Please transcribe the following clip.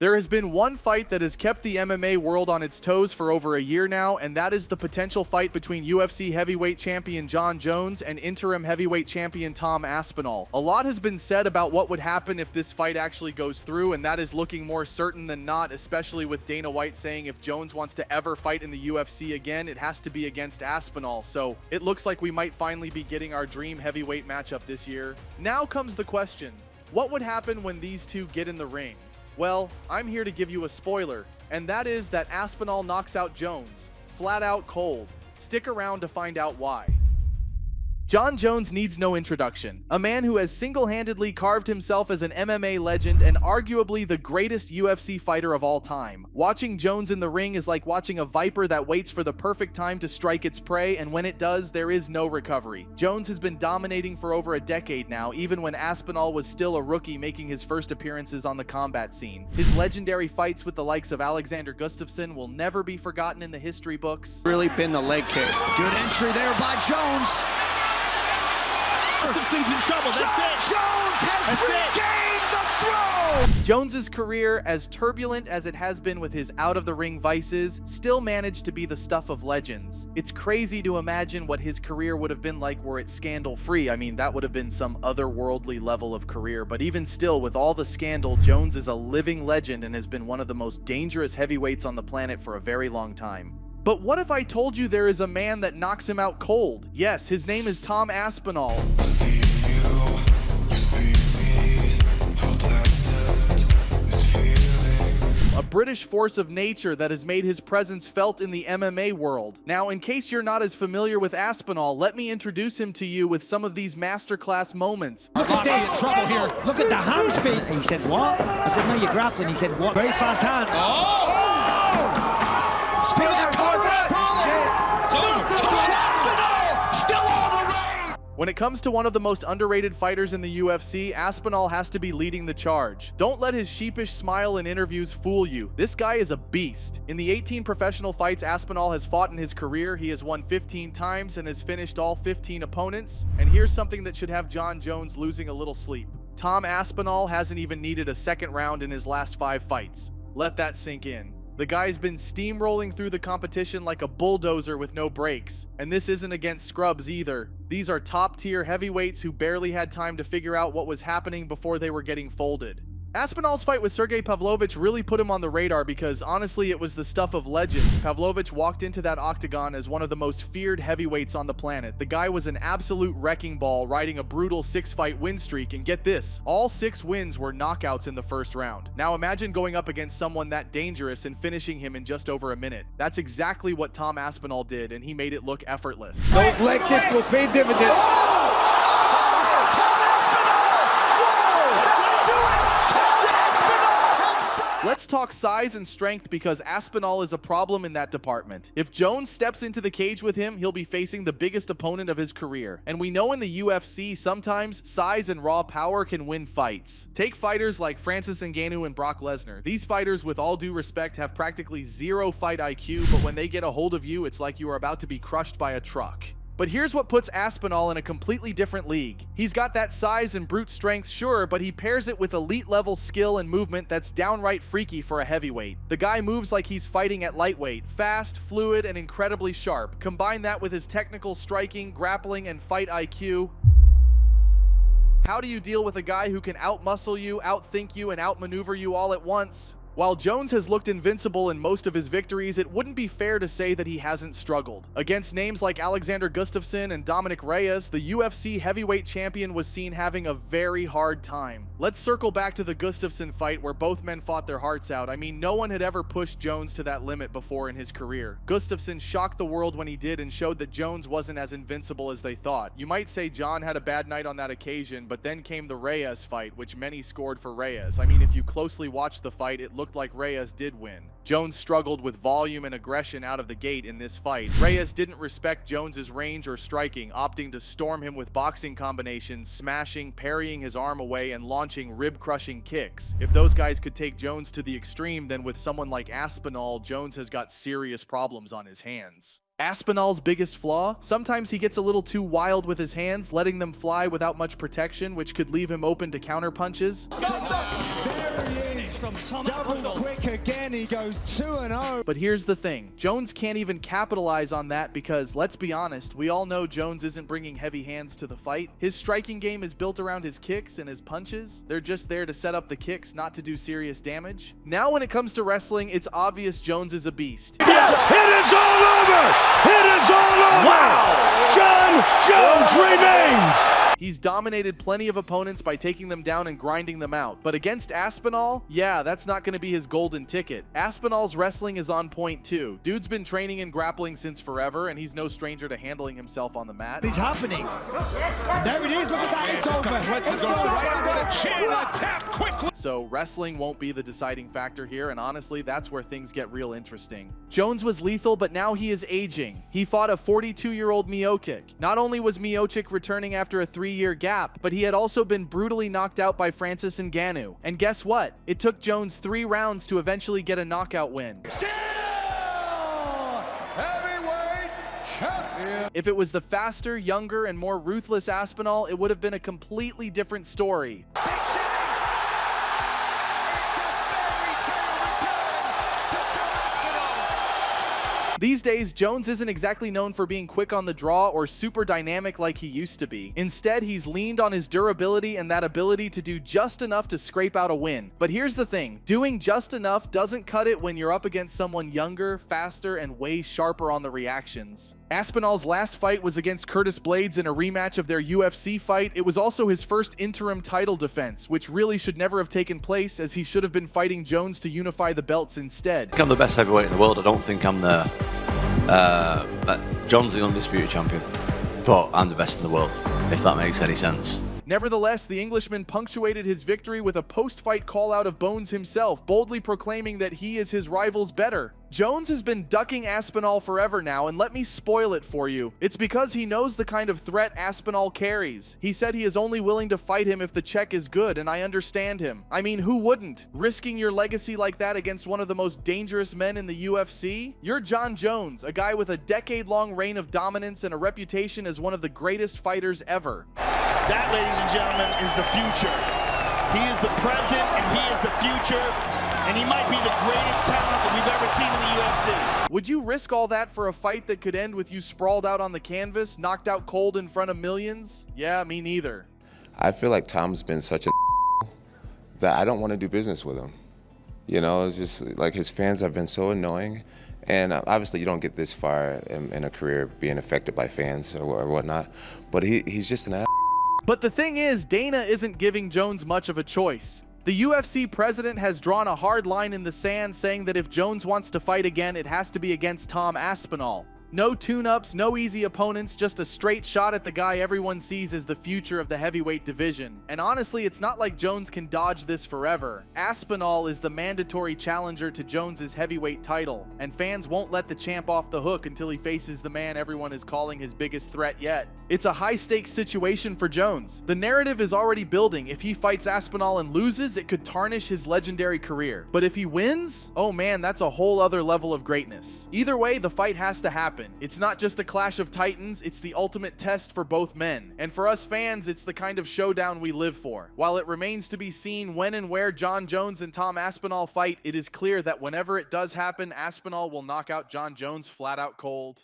There has been one fight that has kept the MMA world on its toes for over a year now, and that is the potential fight between UFC heavyweight champion Jon Jones and interim heavyweight champion Tom Aspinall. A lot has been said about what would happen if this fight actually goes through, and that is looking more certain than not, especially with Dana White saying if Jones wants to ever fight in the UFC again, it has to be against Aspinall. So it looks like we might finally be getting our dream heavyweight matchup this year. Now comes the question, what would happen when these two get in the ring? Well, I'm here to give you a spoiler, and that is that Aspinall knocks out Jones, flat out cold. Stick around to find out why. Jon Jones needs no introduction. A man who has single-handedly carved himself as an MMA legend and arguably the greatest UFC fighter of all time. Watching Jones in the ring is like watching a viper that waits for the perfect time to strike its prey, and when it does, there is no recovery. Jones has been dominating for over a decade now, even when Aspinall was still a rookie making his first appearances on the combat scene. His legendary fights with the likes of Alexander Gustafsson will never be forgotten in the history books. Really been the leg kicks. Good entry there by Jones. Gustafsson's in trouble, that's it. Jones has regained the throne! Jones's career, as turbulent as it has been with his out-of-the-ring vices, still managed to be the stuff of legends. It's crazy to imagine what his career would have been like were it scandal-free. I mean, that would have been some otherworldly level of career, but even still, with all the scandal, Jones is a living legend and has been one of the most dangerous heavyweights on the planet for a very long time. But what if I told you there is a man that knocks him out cold? Yes, his name is Tom Aspinall. A British force of nature that has made his presence felt in the MMA world. Now, in case you're not as familiar with Aspinall, let me introduce him to you with some of these masterclass moments. Look at this trouble here. Look at the hand speed. He said, what? I said, no, you're grappling. He said, what? Very fast hands. Speed of the still all the reign! When it comes to one of the most underrated fighters in the UFC, Aspinall has to be leading the charge. Don't let his sheepish smile in interviews fool you. This guy is a beast. In the 18 professional fights Aspinall has fought in his career, he has won 15 times and has finished all 15 opponents. And here's something that should have Jon Jones losing a little sleep. Tom Aspinall hasn't even needed a second round in his last 5 fights. Let that sink in. The guy's been steamrolling through the competition like a bulldozer with no brakes. And this isn't against scrubs either. These are top-tier heavyweights who barely had time to figure out what was happening before they were getting folded. Aspinall's fight with Sergey Pavlovich really put him on the radar because honestly it was the stuff of legends. Pavlovich walked into that octagon as one of the most feared heavyweights on the planet. The guy was an absolute wrecking ball riding a brutal 6-fight win streak, and get this, all 6 wins were knockouts in the first round. Now imagine going up against someone that dangerous and finishing him in just over a minute. That's exactly what Tom Aspinall did, and he made it look effortless. Those leg kicks will pay dividends. Let's talk size and strength because Aspinall is a problem in that department. If Jones steps into the cage with him, he'll be facing the biggest opponent of his career. And we know in the UFC, sometimes size and raw power can win fights. Take fighters like Francis Ngannou and Brock Lesnar. These fighters, with all due respect, have practically zero fight IQ, but when they get a hold of you, it's like you are about to be crushed by a truck. But here's what puts Aspinall in a completely different league. He's got that size and brute strength, sure, but he pairs it with elite-level skill and movement that's downright freaky for a heavyweight. The guy moves like he's fighting at lightweight, fast, fluid, and incredibly sharp. Combine that with his technical striking, grappling, and fight IQ. How do you deal with a guy who can outmuscle you, outthink you, and outmaneuver you all at once? While Jones has looked invincible in most of his victories, it wouldn't be fair to say that he hasn't struggled. Against names like Alexander Gustafsson and Dominic Reyes, the UFC heavyweight champion was seen having a very hard time. Let's circle back to the Gustafsson fight where both men fought their hearts out. I mean, no one had ever pushed Jones to that limit before in his career. Gustafsson shocked the world when he did and showed that Jones wasn't as invincible as they thought. You might say Jon had a bad night on that occasion, but then came the Reyes fight, which many scored for Reyes. I mean, if you closely watched the fight, it looked like Reyes did win. Jones struggled with volume and aggression out of the gate in this fight. Reyes didn't respect Jones's range or striking, opting to storm him with boxing combinations, smashing, parrying his arm away, and launching rib-crushing kicks. If those guys could take Jones to the extreme, then with someone like Aspinall, Jones has got serious problems on his hands. Aspinall's biggest flaw? Sometimes he gets a little too wild with his hands, letting them fly without much protection, which could leave him open to counter punches. There he is. from Tom Double Aspinall. quick again, he goes 2-0. But here's the thing, Jones can't even capitalize on that because, let's be honest, we all know Jones isn't bringing heavy hands to the fight. His striking game is built around his kicks and his punches. They're just there to set up the kicks, not to do serious damage. Now when it comes to wrestling, it's obvious Jones is a beast. It is all over! It is all over! Wow! Jon Jones remains! He's dominated plenty of opponents by taking them down and grinding them out. But against Aspinall, yeah, that's not going to be his golden ticket. Aspinall's wrestling is on point too. Dude's been training and grappling since forever, and he's no stranger to handling himself on the mat. It's happening. There it is. Look at that. It's over. Let's go right under the chin. Tap quickly. So wrestling won't be the deciding factor here, and honestly, that's where things get real interesting. Jones was lethal, but now he is aging. He fought a 42-year-old Miocic. Not only was Miocic returning after a 3-year gap, but he had also been brutally knocked out by Francis Ngannou. And guess what? It took Jones 3 rounds to eventually get a knockout win. Heavyweight champion. If it was the faster, younger, and more ruthless Aspinall, it would have been a completely different story. These days, Jones isn't exactly known for being quick on the draw or super dynamic like he used to be. Instead, he's leaned on his durability and that ability to do just enough to scrape out a win. But here's the thing, doing just enough doesn't cut it when you're up against someone younger, faster, and way sharper on the reactions. Aspinall's last fight was against Curtis Blades in a rematch of their UFC fight. It was also his first interim title defense, which really should never have taken place, as he should have been fighting Jones to unify the belts instead. I think I'm the best heavyweight in the world. I don't think I'm the John's the undisputed champion, but I'm the best in the world, if that makes any sense. Nevertheless, the Englishman punctuated his victory with a post-fight call-out of Bones himself, boldly proclaiming that he is his rival's better. Jones has been ducking Aspinall forever now, and let me spoil it for you. It's because he knows the kind of threat Aspinall carries. He said he is only willing to fight him if the check is good, and I understand him. I mean, who wouldn't? Risking your legacy like that against one of the most dangerous men in the UFC? You're Jon Jones, a guy with a decade-long reign of dominance and a reputation as one of the greatest fighters ever. That, ladies and gentlemen, is the future. He is the present and he is the future, and he might be the greatest talent that we've ever seen in the UFC. Would you risk all that for a fight that could end with you sprawled out on the canvas, knocked out cold in front of millions? Yeah, me neither. I feel like Tom's been such a that I don't want to do business with him. You know, it's just like his fans have been so annoying. And obviously you don't get this far in a career being affected by fans or whatnot, but he's just an ass. But the thing is, Dana isn't giving Jones much of a choice. The UFC president has drawn a hard line in the sand, saying that if Jones wants to fight again, it has to be against Tom Aspinall. No tune-ups, no easy opponents, just a straight shot at the guy everyone sees as the future of the heavyweight division. And honestly, it's not like Jones can dodge this forever. Aspinall is the mandatory challenger to Jones's heavyweight title, and fans won't let the champ off the hook until he faces the man everyone is calling his biggest threat yet. It's a high-stakes situation for Jones. The narrative is already building. If he fights Aspinall and loses, it could tarnish his legendary career. But if he wins, oh man, that's a whole other level of greatness. Either way, the fight has to happen. It's not just a clash of titans, it's the ultimate test for both men. And for us fans, it's the kind of showdown we live for. While it remains to be seen when and where Jon Jones and Tom Aspinall fight, it is clear that whenever it does happen, Aspinall will knock out Jon Jones flat out cold.